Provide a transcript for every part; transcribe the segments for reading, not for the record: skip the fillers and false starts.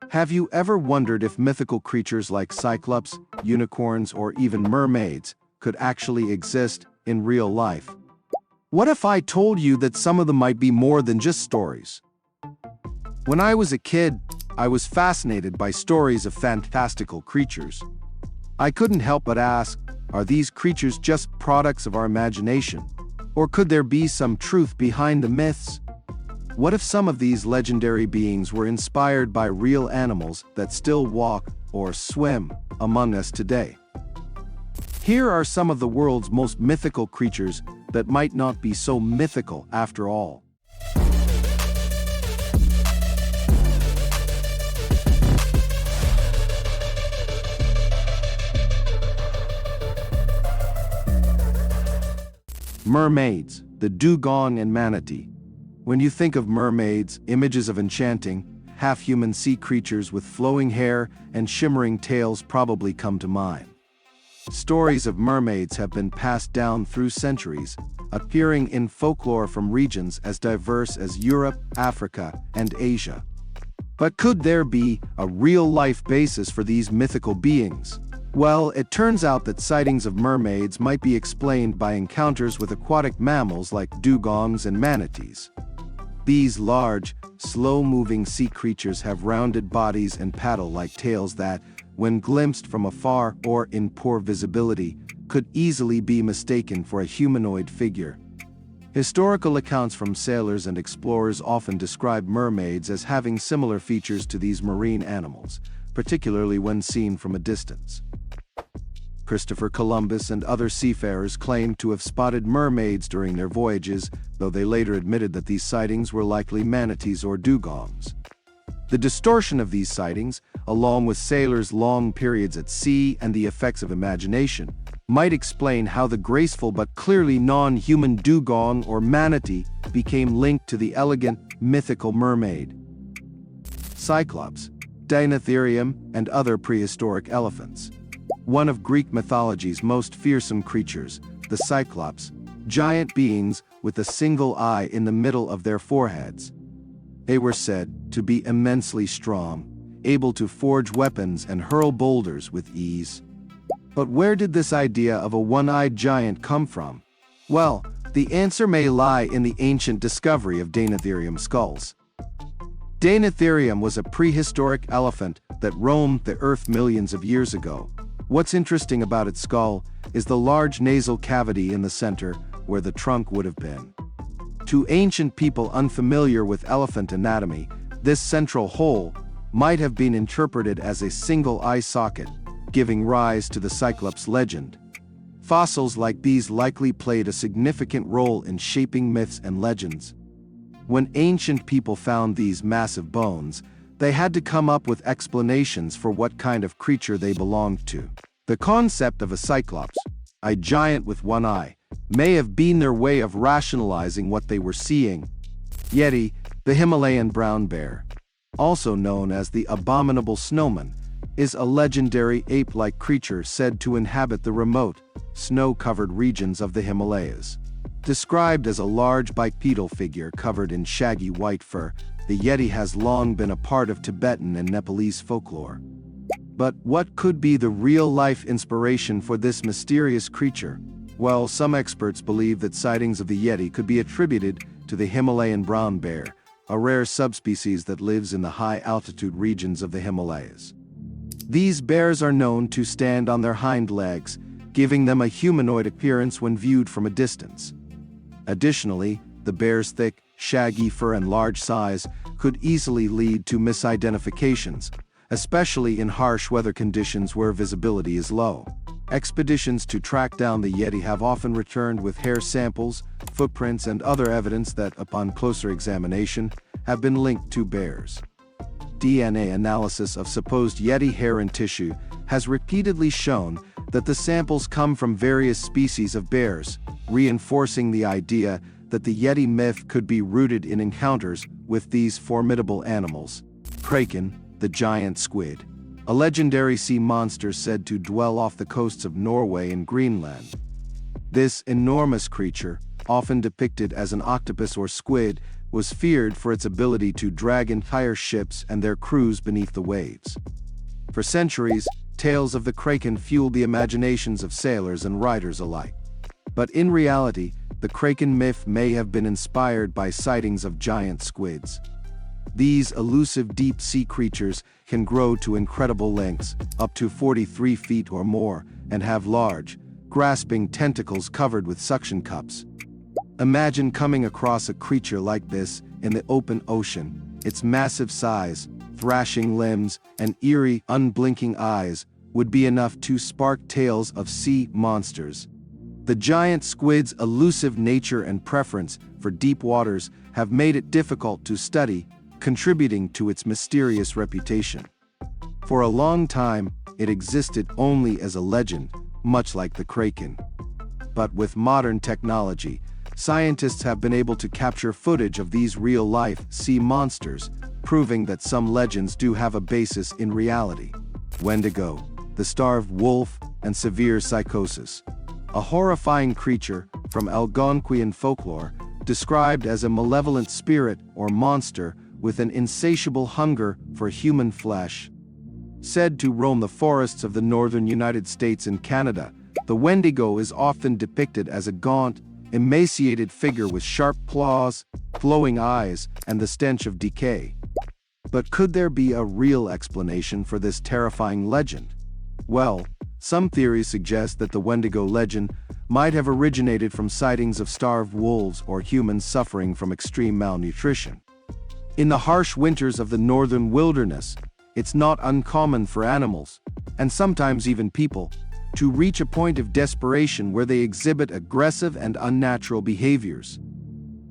Have you ever wondered if mythical creatures like cyclops, unicorns, or even mermaids could actually exist in real life? What if I told you that some of them might be more than just stories? When I was a kid, I was fascinated by stories of fantastical creatures. I couldn't help but ask, are these creatures just products of our imagination? Or could there be some truth behind the myths? What if some of these legendary beings were inspired by real animals that still walk or swim among us today? Here are some of the world's most mythical creatures that might not be so mythical after all. Mermaids, the dugong and manatee. When you think of mermaids, images of enchanting, half-human sea creatures with flowing hair and shimmering tails probably come to mind. Stories of mermaids have been passed down through centuries, appearing in folklore from regions as diverse as Europe, Africa, and Asia. But could there be a real-life basis for these mythical beings? Well, it turns out that sightings of mermaids might be explained by encounters with aquatic mammals like dugongs and manatees. These large, slow-moving sea creatures have rounded bodies and paddle-like tails that, when glimpsed from afar or in poor visibility, could easily be mistaken for a humanoid figure. Historical accounts from sailors and explorers often describe mermaids as having similar features to these marine animals, particularly when seen from a distance. Christopher Columbus and other seafarers claimed to have spotted mermaids during their voyages, though they later admitted that these sightings were likely manatees or dugongs. The distortion of these sightings, along with sailors' long periods at sea and the effects of imagination, might explain how the graceful but clearly non-human dugong or manatee became linked to the elegant, mythical mermaid. Cyclops, Dinotherium, and other prehistoric elephants. One of Greek mythology's most fearsome creatures, the Cyclops, giant beings with a single eye in the middle of their foreheads. They were said to be immensely strong, able to forge weapons and hurl boulders with ease. But where did this idea of a one-eyed giant come from? Well, the answer may lie in the ancient discovery of Dinotherium skulls. Dinotherium was a prehistoric elephant that roamed the earth millions of years ago. What's interesting about its skull is the large nasal cavity in the center where the trunk would have been. To ancient people unfamiliar with elephant anatomy, this central hole might have been interpreted as a single eye socket, giving rise to the Cyclops legend. Fossils like these likely played a significant role in shaping myths and legends. When ancient people found these massive bones, they had to come up with explanations for what kind of creature they belonged to. The concept of a cyclops, a giant with one eye, may have been their way of rationalizing what they were seeing. Yeti, the Himalayan brown bear, also known as the abominable snowman, is a legendary ape-like creature said to inhabit the remote, snow-covered regions of the Himalayas. Described as a large bipedal figure covered in shaggy white fur, the Yeti has long been a part of Tibetan and Nepalese folklore. But what could be the real-life inspiration for this mysterious creature? Well, some experts believe that sightings of the Yeti could be attributed to the Himalayan brown bear, a rare subspecies that lives in the high-altitude regions of the Himalayas. These bears are known to stand on their hind legs, giving them a humanoid appearance when viewed from a distance. Additionally, the bear's thick, shaggy fur and large size could easily lead to misidentifications, especially in harsh weather conditions where visibility is low. Expeditions to track down the Yeti have often returned with hair samples, footprints, and other evidence that, upon closer examination, have been linked to bears. DNA analysis of supposed Yeti hair and tissue has repeatedly shown that the samples come from various species of bears, reinforcing the idea that the Yeti myth could be rooted in encounters with these formidable animals. Kraken, the giant squid, a legendary sea monster said to dwell off the coasts of Norway and Greenland. This enormous creature, often depicted as an octopus or squid, was feared for its ability to drag entire ships and their crews beneath the waves. For centuries, tales of the kraken fueled the imaginations of sailors and riders alike. But in reality, the kraken myth may have been inspired by sightings of giant squids. These elusive deep-sea creatures can grow to incredible lengths, up to 43 feet or more, and have large, grasping tentacles covered with suction cups. Imagine coming across a creature like this in the open ocean. Its massive size, thrashing limbs, and eerie, unblinking eyes would be enough to spark tales of sea monsters. The giant squid's elusive nature and preference for deep waters have made it difficult to study, contributing to its mysterious reputation. For a long time, it existed only as a legend, much like the kraken. But with modern technology, scientists have been able to capture footage of these real-life sea monsters, proving that some legends do have a basis in reality. Wendigo, the starved wolf, and severe psychosis. A horrifying creature from Algonquian folklore, described as a malevolent spirit or monster with an insatiable hunger for human flesh. Said to roam the forests of the northern United States and Canada, the Wendigo is often depicted as a gaunt, emaciated figure with sharp claws, glowing eyes, and the stench of decay. But could there be a real explanation for this terrifying legend? Well, some theories suggest that the Wendigo legend might have originated from sightings of starved wolves or humans suffering from extreme malnutrition. In the harsh winters of the northern wilderness, it's not uncommon for animals, and sometimes even people, to reach a point of desperation where they exhibit aggressive and unnatural behaviors.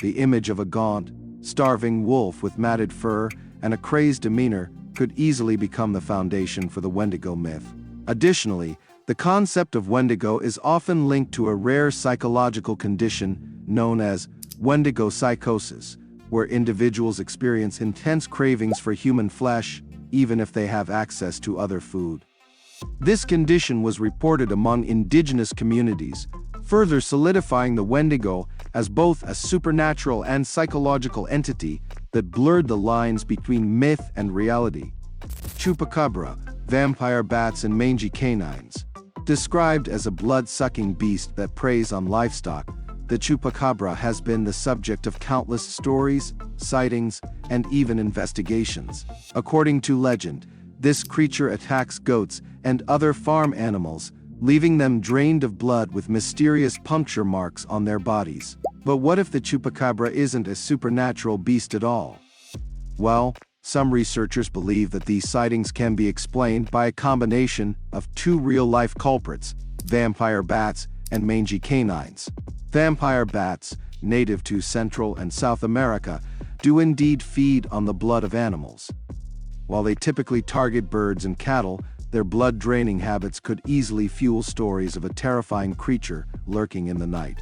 The image of a gaunt, starving wolf with matted fur and a crazed demeanor could easily become the foundation for the Wendigo myth. Additionally, the concept of Wendigo is often linked to a rare psychological condition known as Wendigo psychosis, where individuals experience intense cravings for human flesh, even if they have access to other food. This condition was reported among indigenous communities, further solidifying the Wendigo as both a supernatural and psychological entity that blurred the lines between myth and reality. Chupacabra, vampire bats and mangy canines. Described as a blood-sucking beast that preys on livestock, the chupacabra has been the subject of countless stories, sightings, and even investigations. According to legend, this creature attacks goats and other farm animals, leaving them drained of blood with mysterious puncture marks on their bodies. But what if the chupacabra isn't a supernatural beast at all? Well, some researchers believe that these sightings can be explained by a combination of two real-life culprits, vampire bats and mangy canines. Vampire bats, native to Central and South America, do indeed feed on the blood of animals. While they typically target birds and cattle, their blood-draining habits could easily fuel stories of a terrifying creature lurking in the night.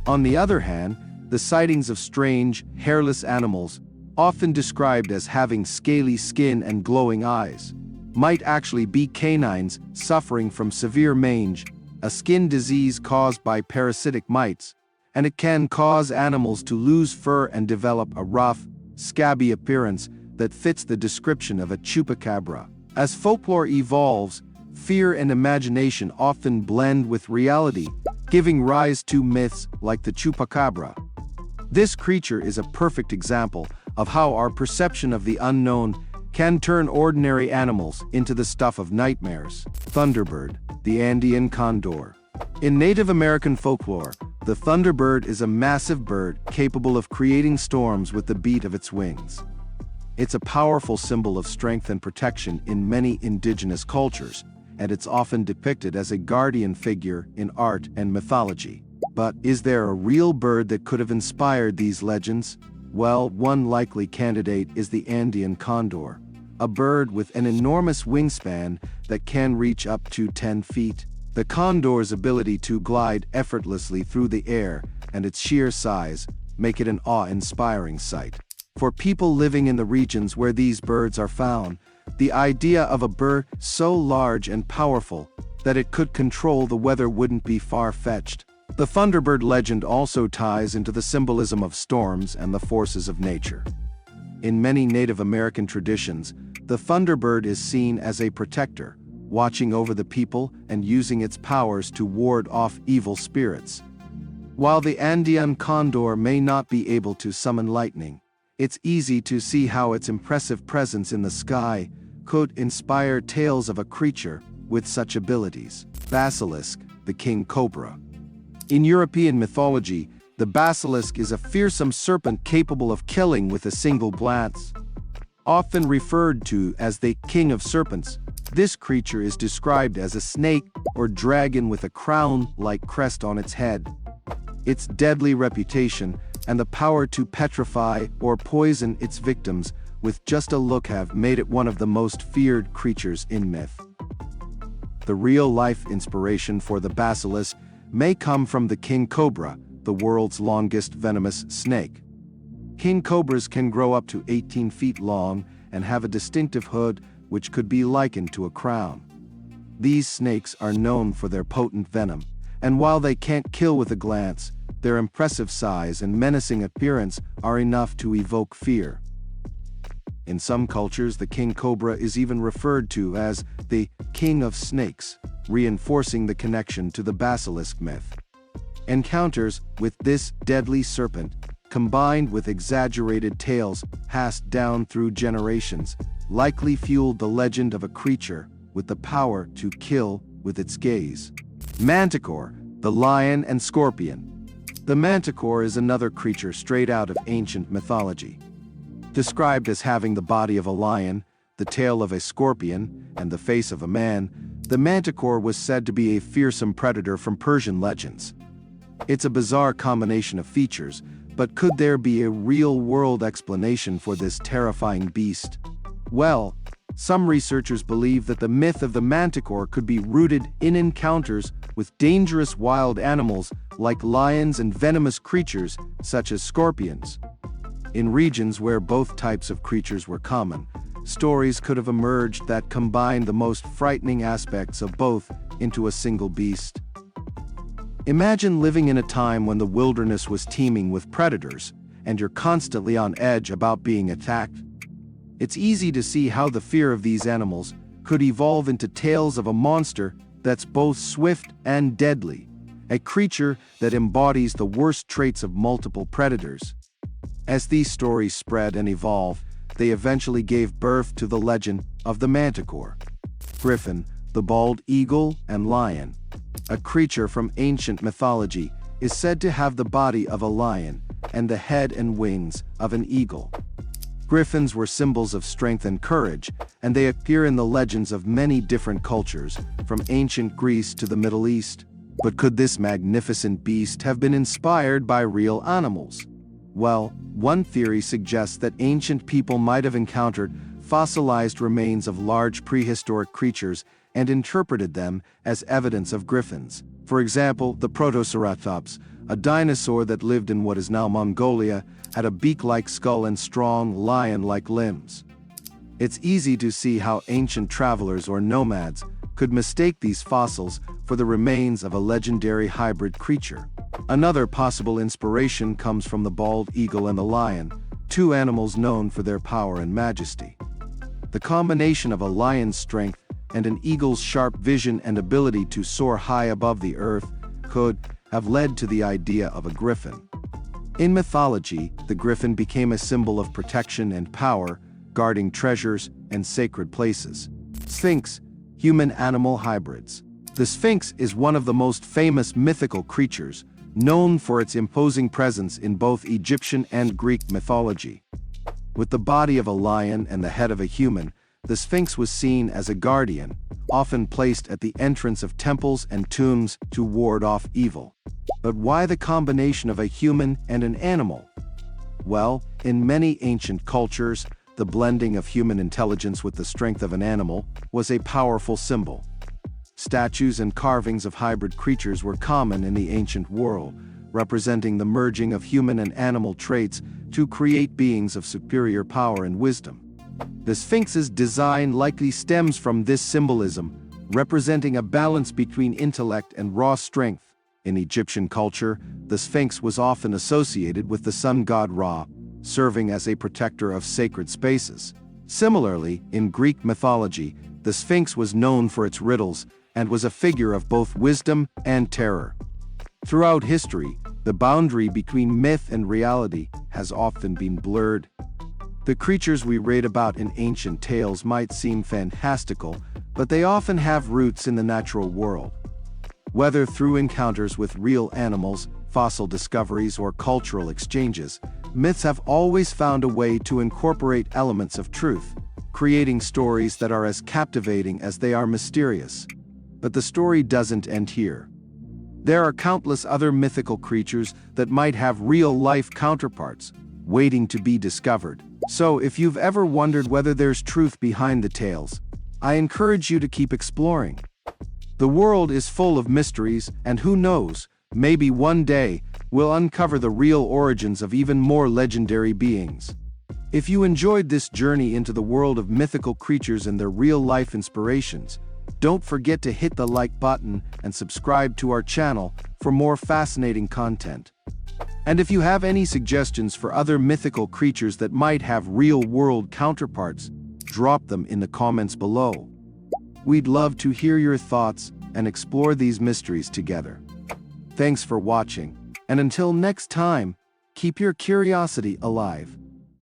On the other hand, the sightings of strange, hairless animals, often described as having scaly skin and glowing eyes, might actually be canines suffering from severe mange, a skin disease caused by parasitic mites, and it can cause animals to lose fur and develop a rough, scabby appearance that fits the description of a chupacabra. As folklore evolves, fear and imagination often blend with reality, giving rise to myths like the chupacabra. This creature is a perfect example of how our perception of the unknown can turn ordinary animals into the stuff of nightmares. Thunderbird, the Andean condor. In Native American folklore, the thunderbird is a massive bird capable of creating storms with the beat of its wings. It's a powerful symbol of strength and protection in many indigenous cultures, and it's often depicted as a guardian figure in art and mythology. But is there a real bird that could have inspired these legends? Well, one likely candidate is the Andean condor, a bird with an enormous wingspan that can reach up to 10 feet. The condor's ability to glide effortlessly through the air and its sheer size make it an awe-inspiring sight. For people living in the regions where these birds are found, the idea of a bird so large and powerful that it could control the weather wouldn't be far-fetched. The Thunderbird legend also ties into the symbolism of storms and the forces of nature. In many Native American traditions, the Thunderbird is seen as a protector, watching over the people and using its powers to ward off evil spirits. While the Andean condor may not be able to summon lightning, it's easy to see how its impressive presence in the sky could inspire tales of a creature with such abilities. Basilisk, the king cobra. In European mythology, the basilisk is a fearsome serpent capable of killing with a single glance. Often referred to as the king of serpents, this creature is described as a snake or dragon with a crown-like crest on its head. Its deadly reputation and the power to petrify or poison its victims with just a look have made it one of the most feared creatures in myth. The real-life inspiration for the basilisk may come from the king cobra, the world's longest venomous snake. King cobras can grow up to 18 feet long and have a distinctive hood which could be likened to a crown. These snakes are known for their potent venom, and while they can't kill with a glance, their impressive size and menacing appearance are enough to evoke fear. In some cultures, the king cobra is even referred to as the king of snakes, reinforcing the connection to the basilisk myth. Encounters with this deadly serpent, combined with exaggerated tales passed down through generations, likely fueled the legend of a creature with the power to kill with its gaze. Manticore, the lion and scorpion. The manticore is another creature straight out of ancient mythology. Described as having the body of a lion, the tail of a scorpion, and the face of a man, the manticore was said to be a fearsome predator from Persian legends. It's a bizarre combination of features, but could there be a real-world explanation for this terrifying beast? Well, some researchers believe that the myth of the manticore could be rooted in encounters with dangerous wild animals like lions and venomous creatures such as scorpions. In regions where both types of creatures were common, stories could have emerged that combined the most frightening aspects of both into a single beast. Imagine living in a time when the wilderness was teeming with predators, and you're constantly on edge about being attacked. It's easy to see how the fear of these animals could evolve into tales of a monster that's both swift and deadly, a creature that embodies the worst traits of multiple predators. As these stories spread and evolved, they eventually gave birth to the legend of the manticore. Griffin, the bald eagle and lion. A creature from ancient mythology is said to have the body of a lion and the head and wings of an eagle. Griffins were symbols of strength and courage, and they appear in the legends of many different cultures, from ancient Greece to the Middle East. But could this magnificent beast have been inspired by real animals? Well, one theory suggests that ancient people might have encountered fossilized remains of large prehistoric creatures and interpreted them as evidence of griffins. For example, the Protoceratops, a dinosaur that lived in what is now Mongolia, had a beak-like skull and strong, lion-like limbs. It's easy to see how ancient travelers or nomads could mistake these fossils for the remains of a legendary hybrid creature. Another possible inspiration comes from the bald eagle and the lion, two animals known for their power and majesty. The combination of a lion's strength and an eagle's sharp vision and ability to soar high above the earth could have led to the idea of a griffin. In mythology, the griffin became a symbol of protection and power, guarding treasures and sacred places. Sphinx, human-animal hybrids. The Sphinx is one of the most famous mythical creatures, known for its imposing presence in both Egyptian and Greek mythology. With the body of a lion and the head of a human, the Sphinx was seen as a guardian, often placed at the entrance of temples and tombs to ward off evil. But why the combination of a human and an animal? Well, in many ancient cultures, the blending of human intelligence with the strength of an animal was a powerful symbol. Statues and carvings of hybrid creatures were common in the ancient world, representing the merging of human and animal traits to create beings of superior power and wisdom. The Sphinx's design likely stems from this symbolism, representing a balance between intellect and raw strength. In Egyptian culture, the Sphinx was often associated with the sun god Ra, serving as a protector of sacred spaces. Similarly, in Greek mythology, the Sphinx was known for its riddles and was a figure of both wisdom and terror. Throughout history, the boundary between myth and reality has often been blurred. The creatures we read about in ancient tales might seem fantastical, but they often have roots in the natural world. Whether through encounters with real animals, fossil discoveries, or cultural exchanges, myths have always found a way to incorporate elements of truth, creating stories that are as captivating as they are mysterious. But the story doesn't end here. There are countless other mythical creatures that might have real-life counterparts, waiting to be discovered. So, if you've ever wondered whether there's truth behind the tales, I encourage you to keep exploring. The world is full of mysteries, and who knows, maybe one day, we'll uncover the real origins of even more legendary beings. If you enjoyed this journey into the world of mythical creatures and their real-life inspirations, don't forget to hit the like button and subscribe to our channel for more fascinating content. And if you have any suggestions for other mythical creatures that might have real-world counterparts, drop them in the comments below. We'd love to hear your thoughts and explore these mysteries together. Thanks for watching, and until next time, keep your curiosity alive.